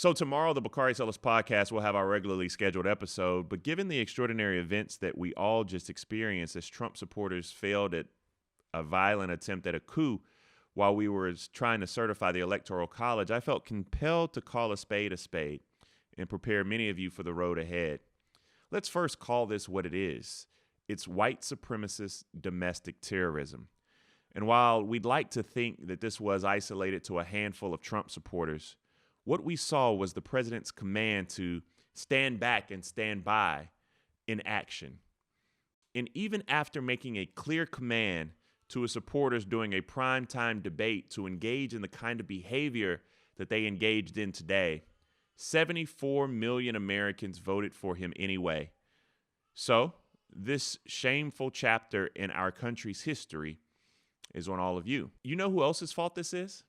So tomorrow, the Bakari Sellers podcast will have our regularly scheduled episode, but given the extraordinary events that we all just experienced as Trump supporters failed at a violent attempt at a coup while we were trying to certify the Electoral College, I felt compelled to call a spade and prepare many of you for the road ahead. Let's first call this what it is. It's white supremacist domestic terrorism. And while we'd like to think that this was isolated to a handful of Trump supporters, what we saw was the president's command to stand back and stand by in action. And even after making a clear command to his supporters during a primetime debate to engage in the kind of behavior that they engaged in today, 74 million Americans voted for him anyway. So, this shameful chapter in our country's history is on all of you. You know who else's fault this is?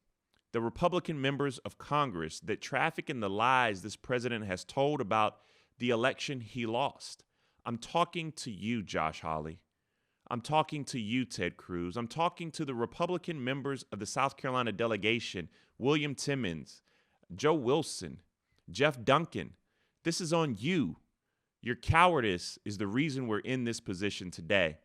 The Republican members of Congress that traffic in the lies this president has told about the election he lost. I'm talking to you, Josh Hawley. I'm talking to you, Ted Cruz. I'm talking to the Republican members of the South Carolina delegation, William Timmons, Joe Wilson, Jeff Duncan. This is on you. Your cowardice is the reason we're in this position today.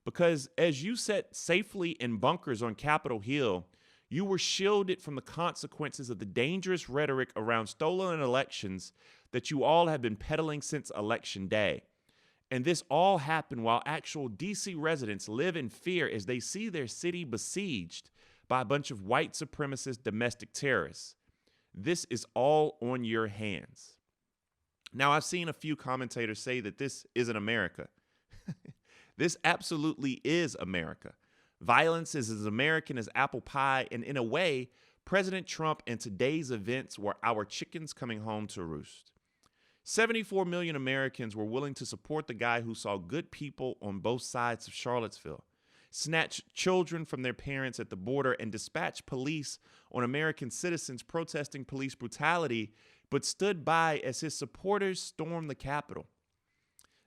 Because as you sat safely in bunkers on Capitol Hill, you were shielded from the consequences of the dangerous rhetoric around stolen elections that you all have been peddling since Election Day. And this all happened while actual D.C. residents live in fear as they see their city besieged by a bunch of white supremacist domestic terrorists. This is all on your hands. Now, I've seen a few commentators say that this isn't America. This absolutely is America. Violence is as American as apple pie, and in a way, President Trump and today's events were our chickens coming home to roost. 74 million Americans were willing to support the guy who saw good people on both sides of Charlottesville, snatch children from their parents at the border, and dispatch police on American citizens protesting police brutality, but stood by as his supporters stormed the Capitol.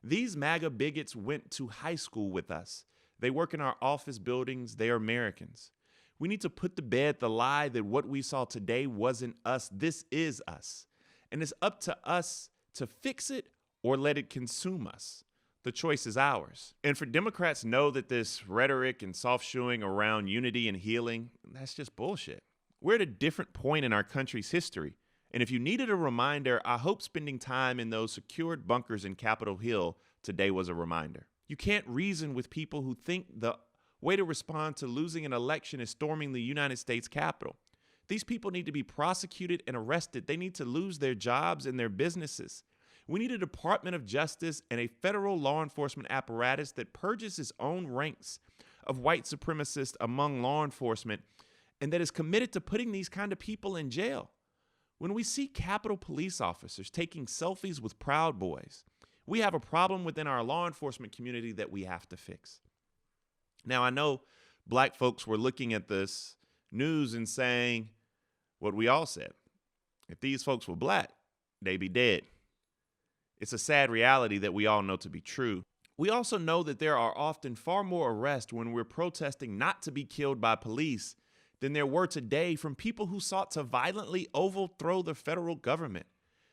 These MAGA bigots went to high school with us. They work in our office buildings. They are Americans. We need to put to bed the lie that what we saw today wasn't us. This is us. And it's up to us to fix it or let it consume us. The choice is ours. And for Democrats know that this rhetoric and soft shoeing around unity and healing, that's just bullshit. We're at a different point in our country's history. And if you needed a reminder, I hope spending time in those secured bunkers in Capitol Hill today was a reminder. You can't reason with people who think the way to respond to losing an election is storming the United States Capitol. These people need to be prosecuted and arrested. They need to lose their jobs and their businesses. We need a Department of Justice and a federal law enforcement apparatus that purges its own ranks of white supremacists among law enforcement and that is committed to putting these kind of people in jail. When we see Capitol police officers taking selfies with Proud Boys, we have a problem within our law enforcement community that we have to fix. Now, I know black folks were looking at this news and saying what we all said. If these folks were black, they'd be dead. It's a sad reality that we all know to be true. We also know that there are often far more arrests when we're protesting not to be killed by police than there were today from people who sought to violently overthrow the federal government.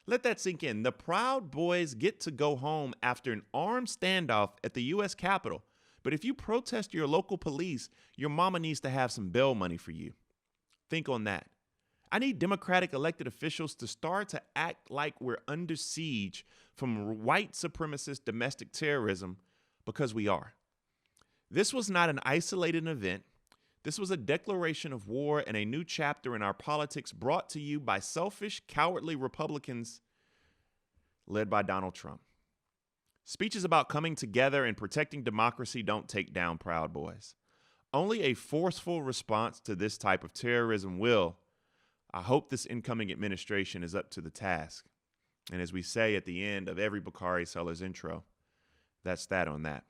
Let that sink in. The Proud Boys get to go home after an armed standoff at the U.S. Capitol. But if you protest your local police, your mama needs to have some bail money for you. Think on that. I need Democratic elected officials to start to act like we're under siege from white supremacist domestic terrorism, because we are. This was not an isolated event. This was a declaration of war and a new chapter in our politics brought to you by selfish, cowardly Republicans led by Donald Trump. Speeches about coming together and protecting democracy don't take down Proud Boys. Only a forceful response to this type of terrorism will. I hope this incoming administration is up to the task. And as we say at the end of every Bakari Sellers intro, that's that on that.